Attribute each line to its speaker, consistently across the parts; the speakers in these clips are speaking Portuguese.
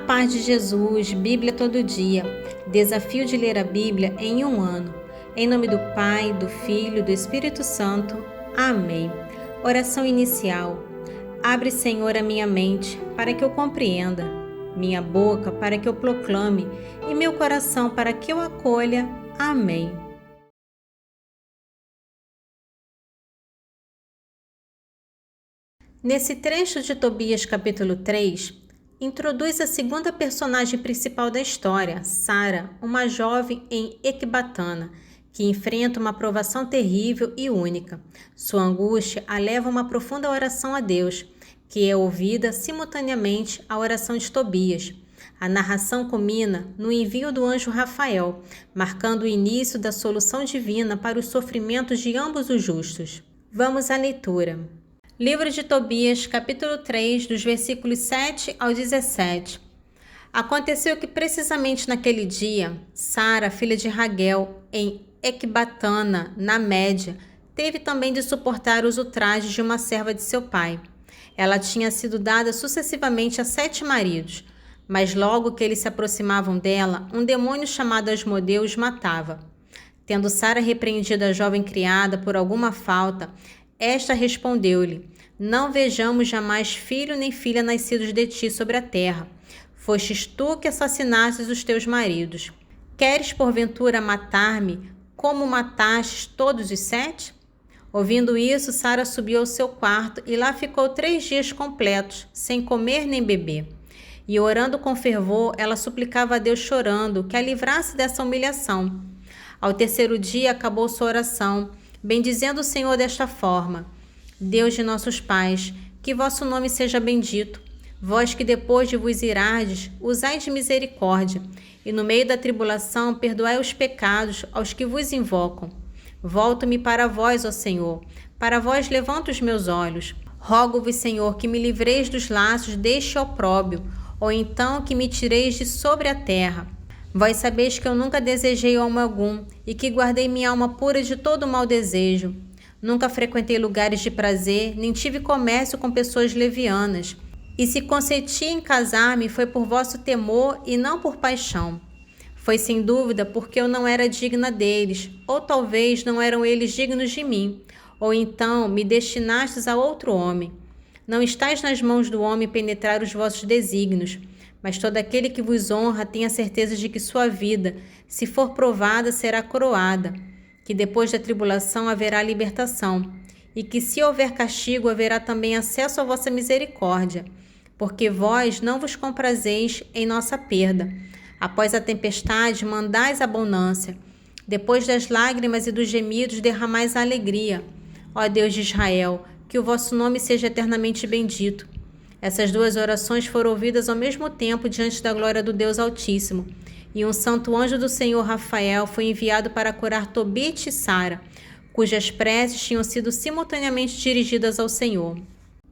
Speaker 1: paz de Jesus, Bíblia todo dia. Desafio de ler a Bíblia em um ano. Em nome do Pai, do Filho e do Espírito Santo. Amém. Oração inicial. Abre, Senhor, a minha mente para que eu compreenda, minha boca para que eu proclame e meu coração para que eu acolha. Amém. Nesse trecho de Tobias capítulo 3, introduz a segunda personagem principal da história, Sara, uma jovem em Ecbatana, que enfrenta uma provação terrível e única. Sua angústia a leva a uma profunda oração a Deus, que é ouvida simultaneamente à oração de Tobias. A narração culmina no envio do anjo Rafael, marcando o início da solução divina para os sofrimentos de ambos os justos. Vamos à leitura. Livro de Tobias, capítulo 3, dos versículos 7 ao 17. Aconteceu que precisamente naquele dia, Sara, filha de Raguel, em Ecbatana, na Média, teve também de suportar os ultrajes de uma serva de seu pai. Ela tinha sido dada sucessivamente a 7 maridos, mas logo que eles se aproximavam dela, um demônio chamado Asmodeu os matava. Tendo Sara repreendido a jovem criada por alguma falta, esta respondeu-lhe: Não vejamos jamais filho nem filha nascidos de ti sobre a terra. Fostes tu que assassinastes os teus maridos. Queres porventura matar-me, como matastes todos os 7? Ouvindo isso, Sara subiu ao seu quarto e lá ficou 3 dias completos, sem comer nem beber. E orando com fervor, ela suplicava a Deus chorando que a livrasse dessa humilhação. Ao 3º dia acabou sua oração, bendizendo o Senhor desta forma: Deus de nossos pais, que vosso nome seja bendito. Vós que depois de vos irardes, usai de misericórdia, e no meio da tribulação perdoai os pecados aos que vos invocam. Volto-me para vós, ó Senhor, para vós levanto os meus olhos. Rogo-vos, Senhor, que me livreis dos laços deste opróbrio, ou então que me tireis de sobre a terra. Vós sabeis que eu nunca desejei alma algum, e que guardei minha alma pura de todo mau desejo. Nunca frequentei lugares de prazer, nem tive comércio com pessoas levianas. E se consenti em casar-me, foi por vosso temor e não por paixão. Foi sem dúvida porque eu não era digna deles, ou talvez não eram eles dignos de mim, ou então me destinastes a outro homem. Não estais nas mãos do homem penetrar os vossos desígnios, mas todo aquele que vos honra tenha certeza de que sua vida, se for provada, será coroada, que depois da tribulação haverá libertação, e que se houver castigo haverá também acesso à vossa misericórdia, porque vós não vos comprazeis em nossa perda. Após a tempestade mandais abundância, depois das lágrimas e dos gemidos derramais a alegria. Ó Deus de Israel, que o vosso nome seja eternamente bendito. Essas 2 orações foram ouvidas ao mesmo tempo diante da glória do Deus Altíssimo, e um santo anjo do Senhor Rafael foi enviado para curar Tobias e Sara, cujas preces tinham sido simultaneamente dirigidas ao Senhor.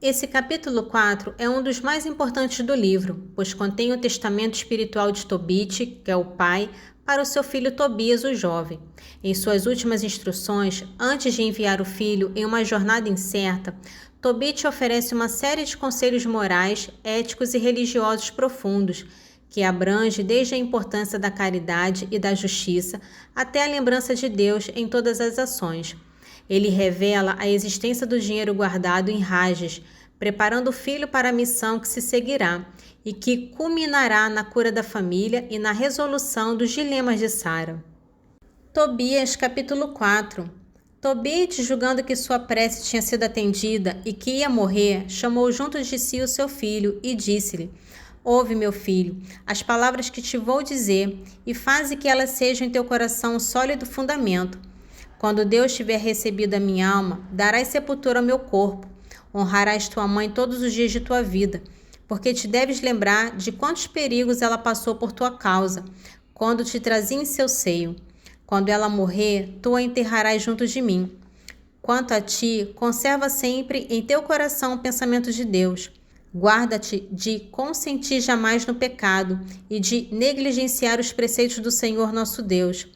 Speaker 1: Esse capítulo 4 é um dos mais importantes do livro, pois contém o testamento espiritual de Tobit, que é o pai, para o seu filho Tobias, o jovem. Em suas últimas instruções, antes de enviar o filho em uma jornada incerta, Tobit oferece uma série de conselhos morais, éticos e religiosos profundos, que abrange desde a importância da caridade e da justiça até a lembrança de Deus em todas as ações. Ele revela a existência do dinheiro guardado em Rages, preparando o filho para a missão que se seguirá e que culminará na cura da família e na resolução dos dilemas de Sara. Tobias, capítulo 4. Tobit, julgando que sua prece tinha sido atendida e que ia morrer, chamou junto de si o seu filho e disse-lhe: Ouve, meu filho, as palavras que te vou dizer, e faze que elas sejam em teu coração um sólido fundamento. Quando Deus tiver recebido a minha alma, darás sepultura ao meu corpo. Honrarás tua mãe todos os dias de tua vida, porque te deves lembrar de quantos perigos ela passou por tua causa, quando te trazia em seu seio. Quando ela morrer, tu a enterrarás junto de mim. Quanto a ti, conserva sempre em teu coração o pensamento de Deus. Guarda-te de consentir jamais no pecado e de negligenciar os preceitos do Senhor nosso Deus.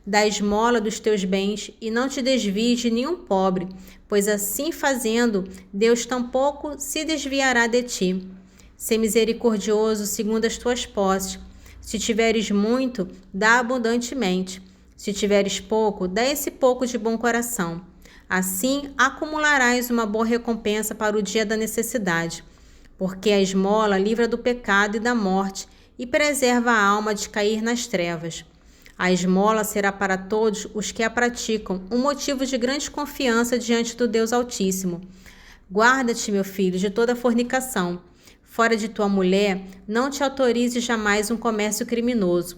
Speaker 1: Dá esmola dos teus bens e não te desvies de nenhum pobre, pois assim fazendo, Deus tampouco se desviará de ti. Sê misericordioso segundo as tuas posses. Se tiveres muito, dá abundantemente. Se tiveres pouco, dá esse pouco de bom coração. Assim, acumularás uma boa recompensa para o dia da necessidade. Porque a esmola livra do pecado e da morte e preserva a alma de cair nas trevas. A esmola será para todos os que a praticam um motivo de grande confiança diante do Deus Altíssimo. Guarda-te, meu filho, de toda fornicação. Fora de tua mulher, não te autorize jamais um comércio criminoso.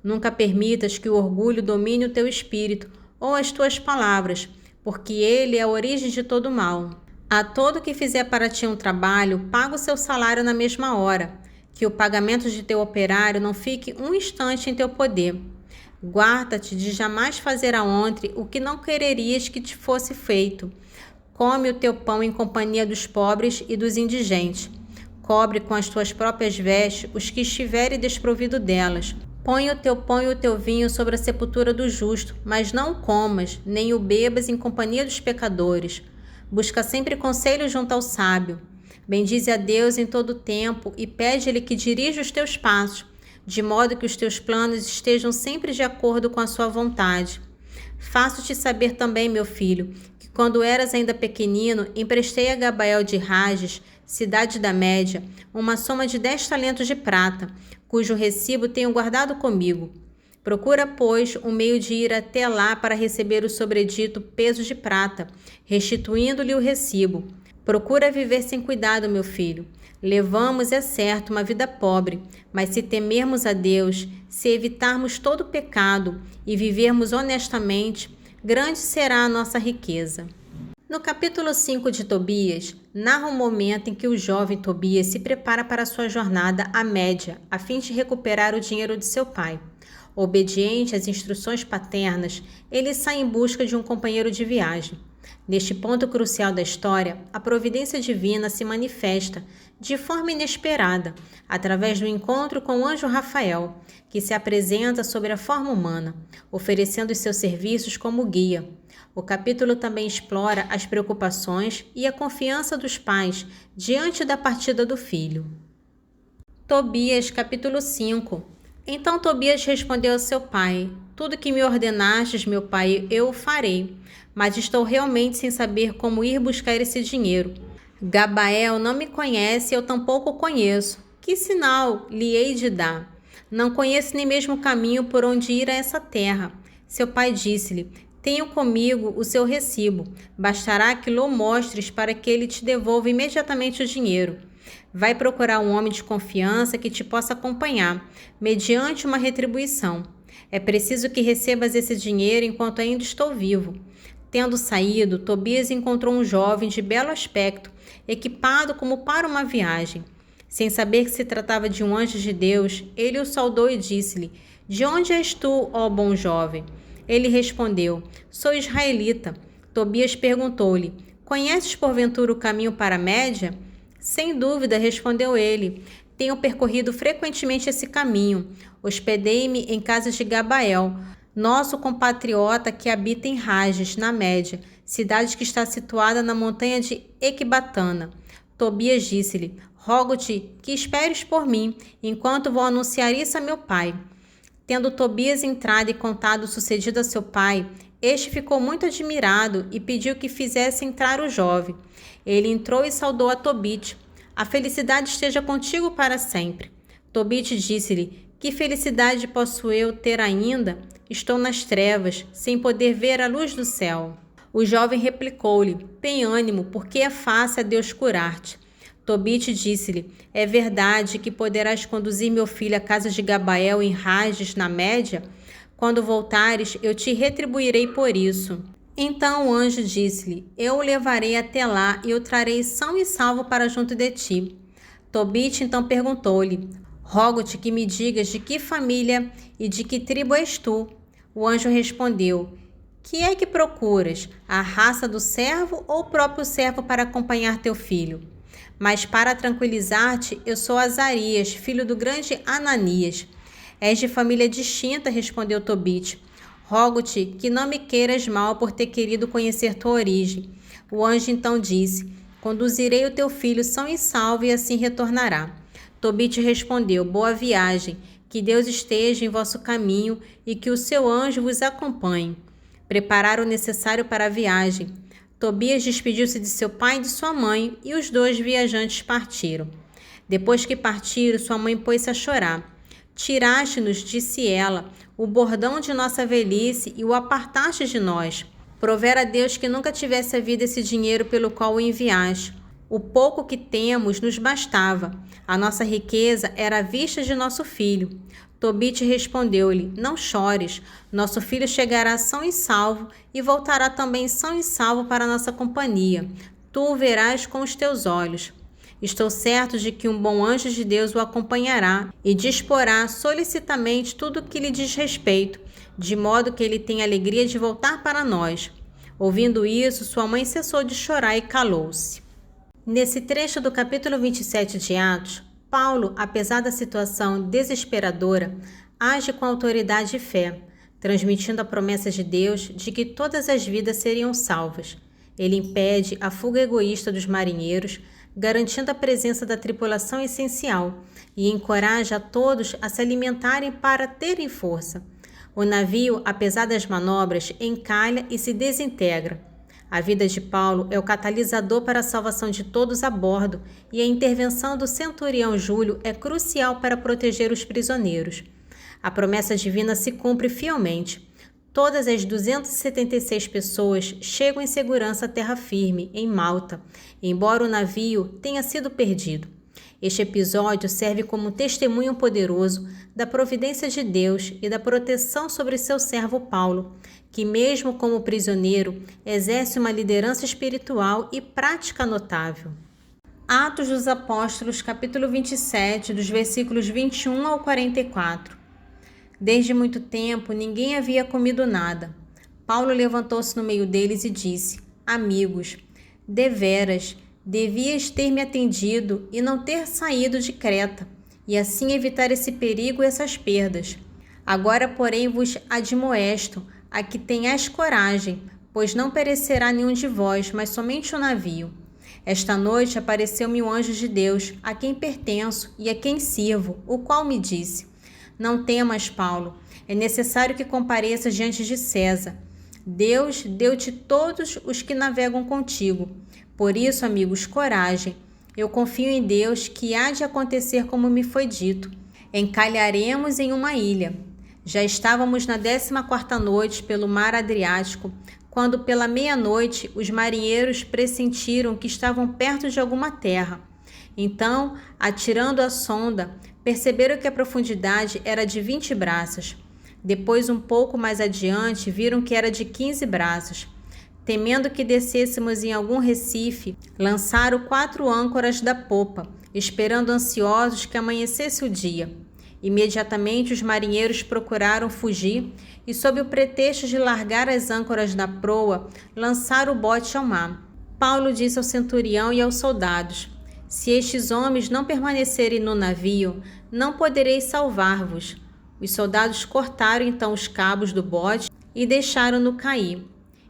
Speaker 1: Nunca permitas que o orgulho domine o teu espírito ou as tuas palavras, porque ele é a origem de todo mal. A todo que fizer para ti um trabalho, paga o seu salário na mesma hora. Que o pagamento de teu operário não fique um instante em teu poder. Guarda-te de jamais fazer aontre o que não quererias que te fosse feito. Come o teu pão em companhia dos pobres e dos indigentes. Cobre com as tuas próprias vestes os que estiverem desprovido delas. Põe o teu pão e o teu vinho sobre a sepultura do justo, mas não comas, nem o bebas em companhia dos pecadores. Busca sempre conselho junto ao sábio. Bendize a Deus em todo o tempo e pede-lhe que dirija os teus passos, de modo que os teus planos estejam sempre de acordo com a sua vontade. Faço-te saber também, meu filho, que quando eras ainda pequenino, emprestei a Gabael de Rages, cidade da Média, uma soma de 10 talentos de prata, cujo recibo tenho guardado comigo. Procura, pois, um meio de ir até lá para receber o sobredito peso de prata, restituindo-lhe o recibo. Procura viver sem cuidado, meu filho. Levamos, é certo, uma vida pobre, mas se temermos a Deus, se evitarmos todo pecado e vivermos honestamente, grande será a nossa riqueza. No capítulo 5 de Tobias, narra o momento em que o jovem Tobias se prepara para sua jornada à Média, a fim de recuperar o dinheiro de seu pai. Obediente às instruções paternas, ele sai em busca de um companheiro de viagem. Neste ponto crucial da história, a providência divina se manifesta de forma inesperada, através do encontro com o anjo Rafael, que se apresenta sob a forma humana, oferecendo os seus serviços como guia. O capítulo também explora as preocupações e a confiança dos pais diante da partida do filho. Tobias, capítulo 5. Então Tobias respondeu ao seu pai: Tudo que me ordenastes, meu pai, eu o farei, mas estou realmente sem saber como ir buscar esse dinheiro. Gabael não me conhece, eu tampouco o conheço. Que sinal lhe hei de dar? Não conheço nem mesmo o caminho por onde ir a essa terra. Seu pai disse-lhe: Tenho comigo o seu recibo. Bastará que lhe mostres para que ele te devolva imediatamente o dinheiro. Vai procurar um homem de confiança que te possa acompanhar, mediante uma retribuição. É preciso que recebas esse dinheiro enquanto ainda estou vivo. Tendo saído, Tobias encontrou um jovem de belo aspecto, equipado como para uma viagem. Sem saber que se tratava de um anjo de Deus, ele o saudou e disse-lhe: De onde és tu, ó bom jovem? Ele respondeu: Sou israelita. Tobias perguntou-lhe: Conheces porventura o caminho para a Média? Sem dúvida, respondeu ele. Tenho percorrido frequentemente esse caminho. Hospedei-me em casa de Gabael, nosso compatriota que habita em Rages, na Média, cidade que está situada na montanha de Ecbatana. Tobias disse-lhe: Rogo-te que esperes por mim, enquanto vou anunciar isso a meu pai. Tendo Tobias entrado e contado o sucedido a seu pai, este ficou muito admirado e pediu que fizesse entrar o jovem. Ele entrou e saudou a Tobite. A felicidade esteja contigo para sempre. Tobite disse-lhe: Que felicidade posso eu ter ainda? Estou nas trevas, sem poder ver a luz do céu. O jovem replicou-lhe: Tem ânimo, porque é fácil a Deus curar-te. Tobite disse-lhe: É verdade que poderás conduzir meu filho à casa de Gabael em Rages, na Média? Quando voltares, eu te retribuirei por isso. Então o anjo disse-lhe: Eu o levarei até lá e o trarei são e salvo para junto de ti. Tobite então perguntou-lhe: Rogo-te que me digas de que família e de que tribo és tu. O anjo respondeu: Que é que procuras, a raça do servo ou o próprio servo para acompanhar teu filho? Mas para tranquilizar-te, eu sou Azarias, filho do grande Ananias. És de família distinta, respondeu Tobite. Rogo-te que não me queiras mal por ter querido conhecer tua origem. O anjo então disse: Conduzirei o teu filho são e salvo e assim retornará. Tobit respondeu: Boa viagem, que Deus esteja em vosso caminho e que o seu anjo vos acompanhe. Prepararam o necessário para a viagem. Tobias despediu-se de seu pai e de sua mãe, e os dois viajantes partiram. Depois que partiram, sua mãe pôs-se a chorar. Tiraste-nos, disse ela, o bordão de nossa velhice e o apartaste de nós. Provera a Deus que nunca tivesse havido esse dinheiro pelo qual o enviaste. O pouco que temos nos bastava. A nossa riqueza era à vista de nosso filho. Tobit respondeu-lhe: Não chores, nosso filho chegará são e salvo e voltará também são e salvo para a nossa companhia. Tu o verás com os teus olhos. Estou certo de que um bom anjo de Deus o acompanhará e disporá solicitamente tudo o que lhe diz respeito, de modo que ele tenha alegria de voltar para nós. Ouvindo isso, sua mãe cessou de chorar e calou-se. Nesse trecho do capítulo 27 de Atos, Paulo, apesar da situação desesperadora, age com autoridade e fé, transmitindo a promessa de Deus de que todas as vidas seriam salvas. Ele impede a fuga egoísta dos marinheiros, garantindo a presença da tripulação essencial, e encoraja a todos a se alimentarem para terem força. O navio, apesar das manobras, encalha e se desintegra. A vida de Paulo é o catalisador para a salvação de todos a bordo, e a intervenção do centurião Júlio é crucial para proteger os prisioneiros. A promessa divina se cumpre fielmente. Todas as 276 pessoas chegam em segurança à terra firme, em Malta, embora o navio tenha sido perdido. Este episódio serve como testemunho poderoso da providência de Deus e da proteção sobre seu servo Paulo, que mesmo como prisioneiro, exerce uma liderança espiritual e prática notável. Atos dos Apóstolos, capítulo 27, dos versículos 21 ao 44. Desde muito tempo, ninguém havia comido nada. Paulo levantou-se no meio deles e disse: Amigos, deveras, devias ter me atendido e não ter saído de Creta, e assim evitar esse perigo e essas perdas. Agora, porém, vos admoesto a que tenhais coragem, pois não perecerá nenhum de vós, mas somente o navio. Esta noite apareceu-me o anjo de Deus, a quem pertenço e a quem sirvo, o qual me disse: Não temas, Paulo, é necessário que compareças diante de César. Deus deu-te todos os que navegam contigo. Por isso, amigos, coragem. Eu confio em Deus que há de acontecer como me foi dito. Encalharemos em uma ilha. Já estávamos na 14ª noite pelo mar Adriático, quando pela meia-noite os marinheiros pressentiram que estavam perto de alguma terra. Então, atirando a sonda, perceberam que a profundidade era de 20 braças. Depois, um pouco mais adiante, viram que era de 15 braças. Temendo que descêssemos em algum recife, lançaram 4 âncoras da popa, esperando ansiosos que amanhecesse o dia. Imediatamente os marinheiros procuraram fugir e, sob o pretexto de largar as âncoras da proa, lançaram o bote ao mar. Paulo disse ao centurião e aos soldados: Se estes homens não permanecerem no navio, não poderei salvar-vos. Os soldados cortaram então os cabos do bote e deixaram-no cair.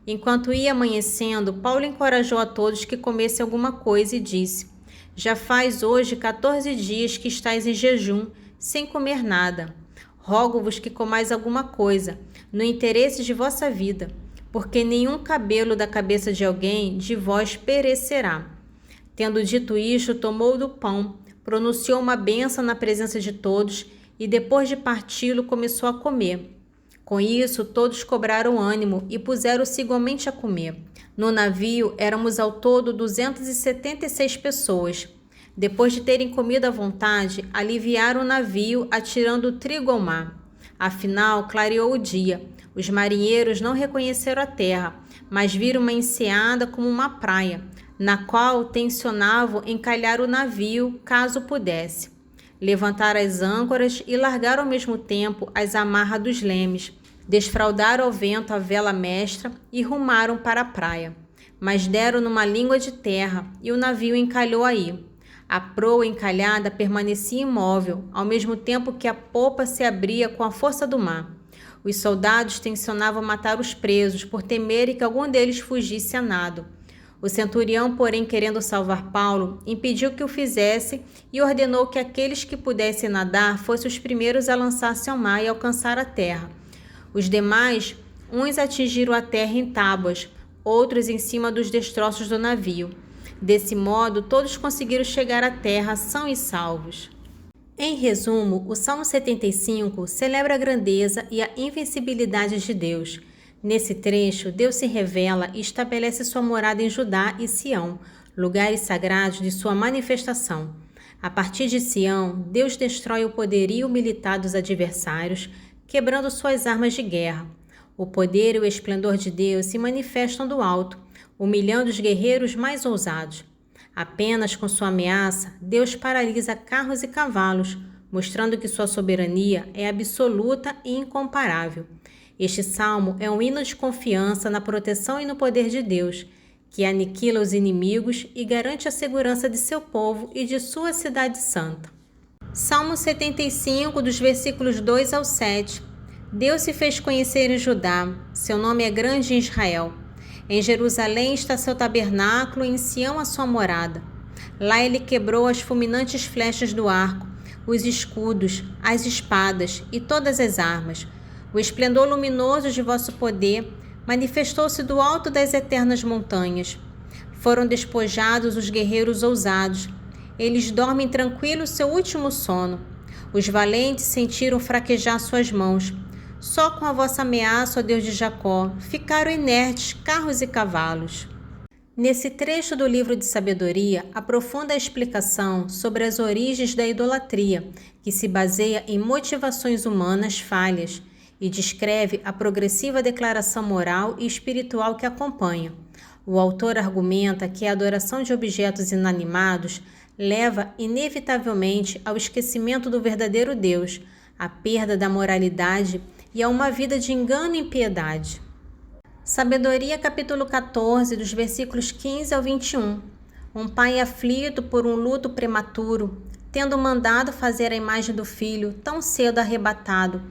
Speaker 1: Enquanto ia amanhecendo, Paulo encorajou a todos que comessem alguma coisa e disse: Já faz hoje 14 dias que estáis em jejum, sem comer nada. Rogo-vos que comais alguma coisa, no interesse de vossa vida, porque nenhum cabelo da cabeça de alguém de vós perecerá. Tendo dito isto, tomou do pão, pronunciou uma bênção na presença de todos e, depois de parti-lo, começou a comer. Com isso, todos cobraram ânimo e puseram-se igualmente a comer. No navio, éramos ao todo 276 pessoas. Depois de terem comido à vontade, aliviaram o navio, atirando trigo ao mar. Afinal, clareou o dia. Os marinheiros não reconheceram a terra, mas viram uma enseada como uma praia, na qual tencionavam encalhar o navio, caso pudesse. Levantaram as âncoras e largaram ao mesmo tempo as amarras dos lemes. Desfraldaram ao vento a vela mestra e rumaram para a praia. Mas deram numa língua de terra e o navio encalhou aí. A proa encalhada permanecia imóvel, ao mesmo tempo que a popa se abria com a força do mar. Os soldados tencionavam matar os presos por temerem que algum deles fugisse a nado. O centurião, porém, querendo salvar Paulo, impediu que o fizesse e ordenou que aqueles que pudessem nadar fossem os primeiros a lançar-se ao mar e alcançar a terra. Os demais, uns atingiram a terra em tábuas, outros em cima dos destroços do navio. Desse modo, todos conseguiram chegar à terra são e salvos. Em resumo, o Salmo 75 celebra a grandeza e a invencibilidade de Deus. Nesse trecho, Deus se revela e estabelece sua morada em Judá e Sião, lugares sagrados de sua manifestação. A partir de Sião, Deus destrói o poderio militar dos adversários, quebrando suas armas de guerra. O poder e o esplendor de Deus se manifestam do alto, humilhando os guerreiros mais ousados. Apenas com sua ameaça, Deus paralisa carros e cavalos, mostrando que sua soberania é absoluta e incomparável. Este salmo é um hino de confiança na proteção e no poder de Deus, que aniquila os inimigos e garante a segurança de seu povo e de sua cidade santa. Salmo 75, dos versículos 2 ao 7. Deus se fez conhecer em Judá, seu nome é grande em Israel. Em Jerusalém está seu tabernáculo, em Sião a sua morada. Lá ele quebrou as fulminantes flechas do arco, os escudos, as espadas e todas as armas. O esplendor luminoso de vosso poder manifestou-se do alto das eternas montanhas. Foram despojados os guerreiros ousados. Eles dormem tranquilos seu último sono. Os valentes sentiram fraquejar suas mãos. Só com a vossa ameaça, ó Deus de Jacó, ficaram inertes carros e cavalos. Nesse trecho do livro de sabedoria, aprofunda a explicação sobre as origens da idolatria, que se baseia em motivações humanas falhas, e descreve a progressiva declaração moral e espiritual que acompanha. O autor argumenta que a adoração de objetos inanimados leva inevitavelmente ao esquecimento do verdadeiro Deus, à perda da moralidade e a uma vida de engano e impiedade. Sabedoria, capítulo 14, dos versículos 15 ao 21. Um pai aflito por um luto prematuro, tendo mandado fazer a imagem do filho, tão cedo arrebatado,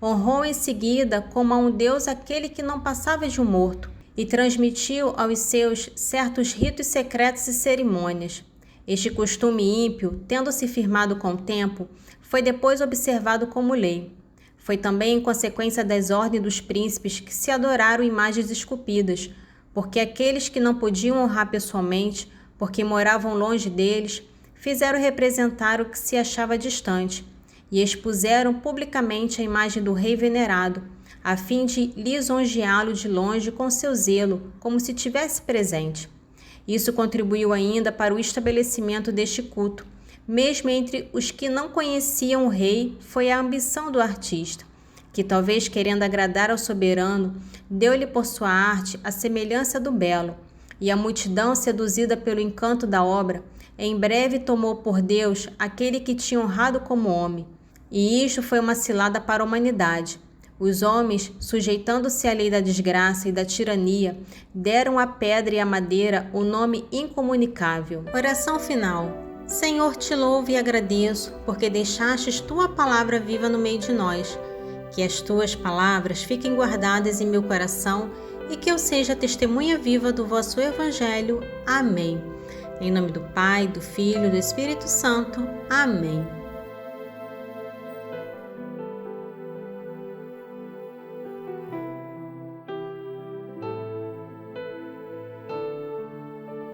Speaker 1: honrou em seguida como a um Deus aquele que não passava de um morto, e transmitiu aos seus certos ritos secretos e cerimônias. Este costume ímpio, tendo se firmado com o tempo, foi depois observado como lei. Foi também em consequência das ordens dos príncipes que se adoraram imagens esculpidas, porque aqueles que não podiam honrar pessoalmente, porque moravam longe deles, fizeram representar o que se achava distante, e expuseram publicamente a imagem do rei venerado, a fim de lisonjeá-lo de longe com seu zelo, como se tivesse presente. Isso contribuiu ainda para o estabelecimento deste culto. Mesmo entre os que não conheciam o rei, foi a ambição do artista, que talvez querendo agradar ao soberano, deu-lhe por sua arte a semelhança do belo, e a multidão, seduzida pelo encanto da obra, em breve tomou por Deus aquele que tinha honrado como homem. E isto foi uma cilada para a humanidade. Os homens, sujeitando-se à lei da desgraça e da tirania, deram à pedra e à madeira o nome incomunicável. Oração final. Senhor, te louvo e agradeço, porque deixastes tua palavra viva no meio de nós. Que as tuas palavras fiquem guardadas em meu coração e que eu seja testemunha viva do vosso Evangelho. Amém. Em nome do Pai, do Filho e do Espírito Santo. Amém.